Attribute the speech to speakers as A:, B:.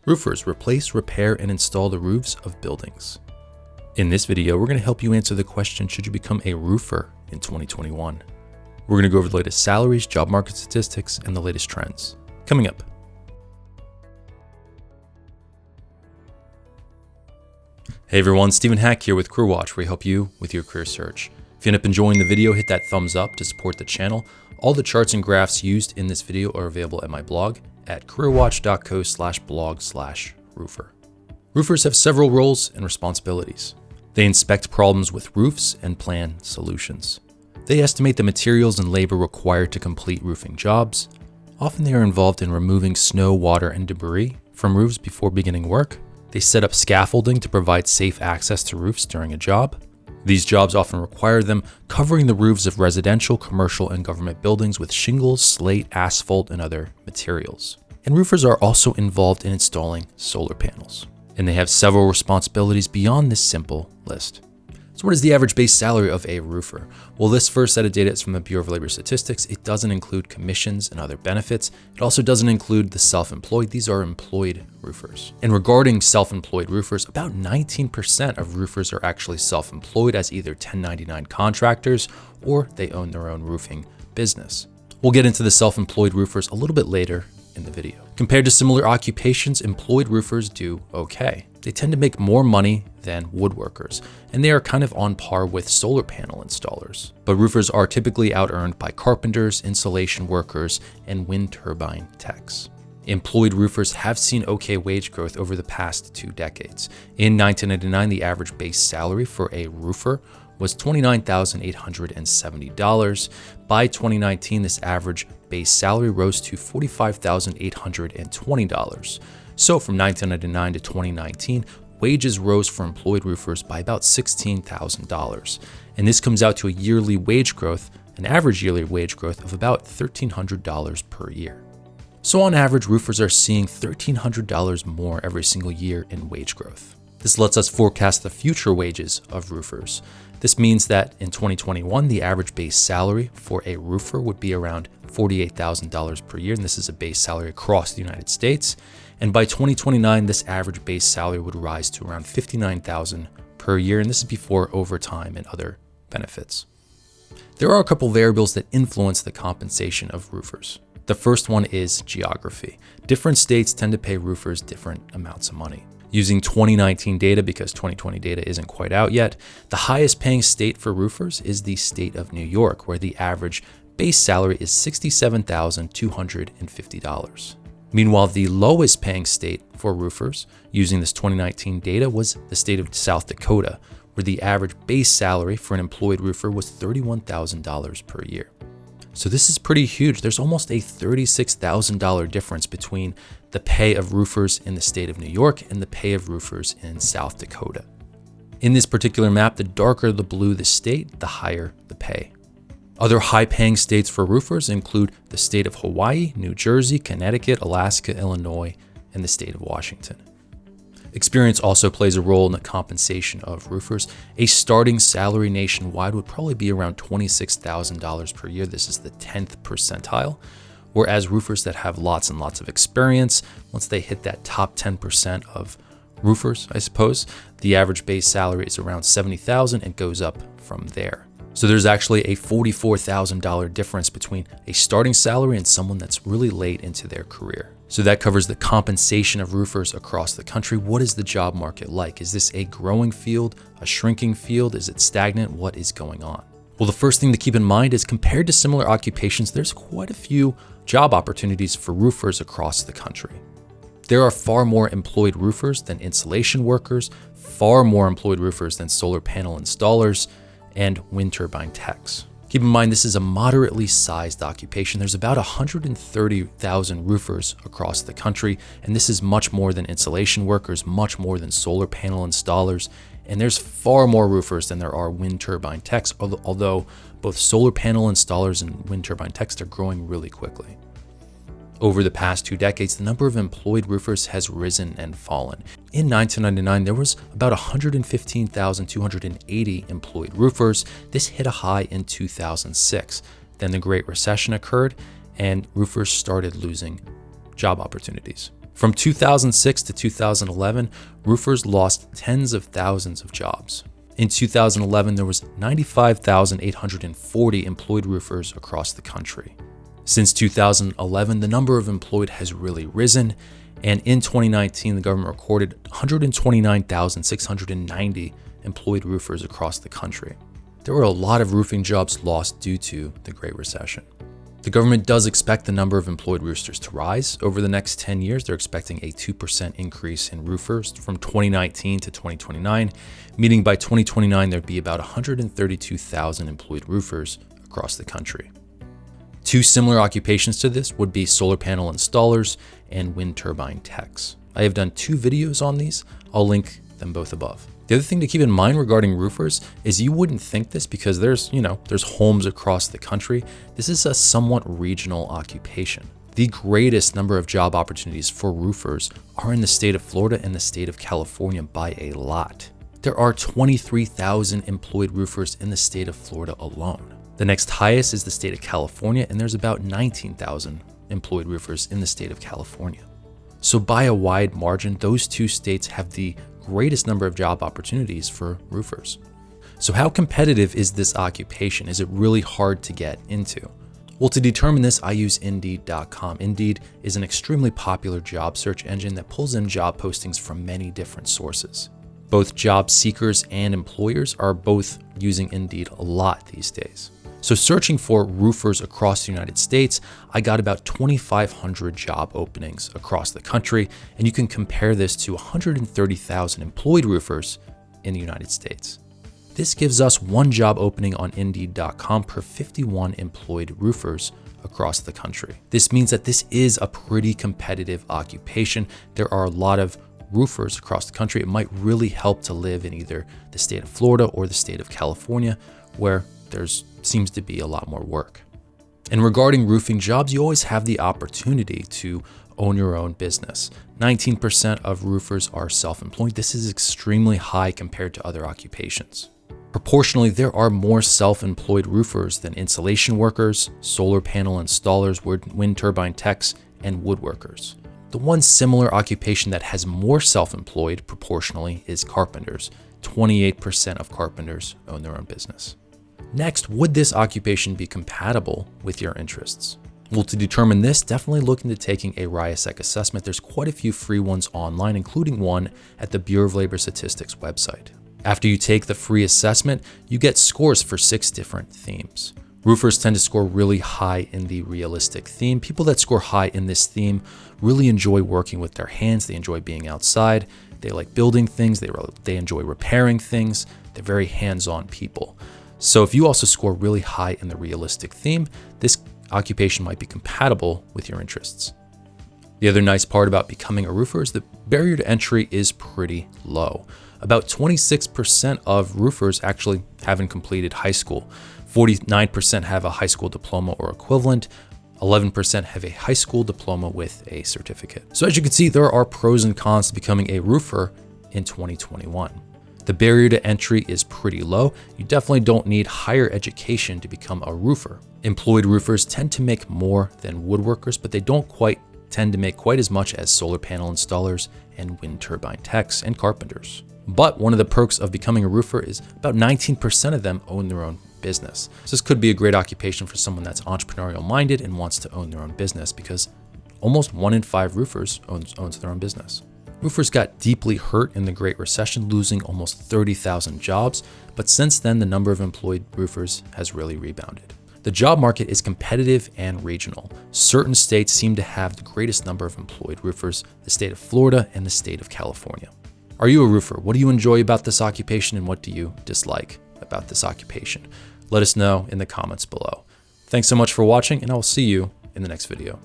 A: Roofers replace, repair, and install the roofs of buildings. In this video, we're going to help you answer the question, should you become a roofer in 2021? We're going to go over the latest salaries, job market statistics, and the latest trends. Coming up. Hey everyone, Stephen Hack here with Career Watch, where we help you with your career search. If you end up enjoying the video, hit that thumbs up to support the channel. All the charts and graphs used in this video are available at my blog at careerwatch.co/blog/roofer. Roofers have several roles and responsibilities. They inspect problems with roofs and plan solutions. They estimate the materials and labor required to complete roofing jobs. Often they are involved in removing snow, water, and debris from roofs before beginning work. They set up scaffolding to provide safe access to roofs during a job. These jobs often require them covering the roofs of residential, commercial, and government buildings with shingles, slate, asphalt, and other materials. And roofers are also involved in installing solar panels. And they have several responsibilities beyond this simple list. So what is the average base salary of a roofer? Well, this first set of data is from the Bureau of Labor Statistics. It doesn't include commissions and other benefits. It also doesn't include the self-employed. These are employed roofers. And regarding self-employed roofers, about 19% of roofers are actually self-employed as either 1099 contractors or they own their own roofing business. We'll get into the self-employed roofers a little bit later in the video. Compared to similar occupations, employed roofers do okay. They tend to make more money than woodworkers, and they are kind of on par with solar panel installers. But roofers are typically out-earned by carpenters, insulation workers, and wind turbine techs. Employed roofers have seen okay wage growth over the past 2 decades. In 1999, the average base salary for a roofer was $29,870. By 2019, this average base salary rose to $45,820. So from 1999 to 2019, wages rose for employed roofers by about $16,000. And this comes out to a yearly wage growth, an average yearly wage growth of about $1,300 per year. So on average, roofers are seeing $1,300 more every single year in wage growth. This lets us forecast the future wages of roofers. This means that in 2021, the average base salary for a roofer would be around $48,000 per year, and this is a base salary across the United States. And by 2029, this average base salary would rise to around $59,000 per year, and this is before overtime and other benefits. There are a couple variables that influence the compensation of roofers. The first one is geography. Different states tend to pay roofers different amounts of money. Using 2019 data, because 2020 data isn't quite out yet, the highest paying state for roofers is the state of New York, where the average base salary is $67,250. Meanwhile, the lowest paying state for roofers using this 2019 data was the state of South Dakota, where the average base salary for an employed roofer was $31,000 per year. So this is pretty huge. There's almost a $36,000 difference between the pay of roofers in the state of New York and the pay of roofers in South Dakota. In this particular map, the darker the blue the state, the higher the pay. Other high-paying states for roofers include the state of Hawaii, New Jersey, Connecticut, Alaska, Illinois, and the state of Washington. Experience also plays a role in the compensation of roofers. A starting salary nationwide would probably be around $26,000 per year. This is the 10th percentile. Whereas roofers that have lots and lots of experience, once they hit that top 10% of roofers, I suppose, the average base salary is around $70,000 and goes up from there. So there's actually a $44,000 difference between a starting salary and someone that's really late into their career. So that covers the compensation of roofers across the country. What is the job market like? Is this a growing field, a shrinking field? Is it stagnant? What is going on? Well, the first thing to keep in mind is compared to similar occupations, there's quite a few job opportunities for roofers across the country. There are far more employed roofers than insulation workers, far more employed roofers than solar panel installers, and wind turbine techs. Keep in mind, this is a moderately sized occupation. There's about 130,000 roofers across the country, and this is much more than insulation workers, much more than solar panel installers, and there's far more roofers than there are wind turbine techs, although both solar panel installers and wind turbine techs are growing really quickly. Over the past 2 decades, the number of employed roofers has risen and fallen. In 1999, there was about 115,280 employed roofers. This hit a high in 2006. Then the Great Recession occurred, and roofers started losing job opportunities. From 2006 to 2011, roofers lost tens of thousands of jobs. In 2011, there was 95,840 employed roofers across the country. Since 2011, the number of employed has really risen, and in 2019, the government recorded 129,690 employed roofers across the country. There were a lot of roofing jobs lost due to the Great Recession. The government does expect the number of employed roofers to rise. Over the next 10 years, they're expecting a 2% increase in roofers from 2019 to 2029, meaning by 2029, there'd be about 132,000 employed roofers across the country. Two similar occupations to this would be solar panel installers and wind turbine techs. I have done 2 videos on these. I'll link them both above. The other thing to keep in mind regarding roofers is you wouldn't think this because there's homes across the country. This is a somewhat regional occupation. The greatest number of job opportunities for roofers are in the state of Florida and the state of California by a lot. There are 23,000 employed roofers in the state of Florida alone. The next highest is the state of California, and there's about 19,000 employed roofers in the state of California. So by a wide margin, those 2 states have the greatest number of job opportunities for roofers. So how competitive is this occupation? Is it really hard to get into? Well, to determine this, I use Indeed.com. Indeed is an extremely popular job search engine that pulls in job postings from many different sources. Both job seekers and employers are both using Indeed a lot these days. So searching for roofers across the United States, I got about 2,500 job openings across the country, and you can compare this to 130,000 employed roofers in the United States. This gives us 1 job opening on Indeed.com per 51 employed roofers across the country. This means that this is a pretty competitive occupation. There are a lot of roofers across the country. It might really help to live in either the state of Florida or the state of California, where there seems to be a lot more work. And regarding roofing jobs, you always have the opportunity to own your own business. 19% of roofers are self-employed. This is extremely high compared to other occupations. Proportionally, there are more self-employed roofers than insulation workers, solar panel installers, wind turbine techs, and woodworkers. The one similar occupation that has more self-employed proportionally is carpenters. 28% of carpenters own their own business. Next, would this occupation be compatible with your interests? Well, to determine this, definitely look into taking a RIASEC assessment. There's quite a few free ones online, including one at the Bureau of Labor Statistics website. After you take the free assessment, you get scores for 6 different themes. Roofers tend to score really high in the realistic theme. People that score high in this theme really enjoy working with their hands. They enjoy being outside. They like building things. They enjoy repairing things. They're very hands-on people. So if you also score really high in the realistic theme, this occupation might be compatible with your interests. The other nice part about becoming a roofer is the barrier to entry is pretty low. About 26% of roofers actually haven't completed high school. 49% have a high school diploma or equivalent. 11% have a high school diploma with a certificate. So as you can see, there are pros and cons to becoming a roofer in 2021. The barrier to entry is pretty low. You definitely don't need higher education to become a roofer. Employed roofers tend to make more than woodworkers, but they don't tend to make quite as much as solar panel installers and wind turbine techs and carpenters. But one of the perks of becoming a roofer is about 19% of them own their own business. So this could be a great occupation for someone that's entrepreneurial minded and wants to own their own business, because almost 1 in 5 roofers owns their own business. Roofers got deeply hurt in the Great Recession, losing almost 30,000 jobs, but since then the number of employed roofers has really rebounded. The job market is competitive and regional. Certain states seem to have the greatest number of employed roofers, the state of Florida and the state of California. Are you a roofer? What do you enjoy about this occupation, and what do you dislike about this occupation? Let us know in the comments below. Thanks so much for watching, and I will see you in the next video.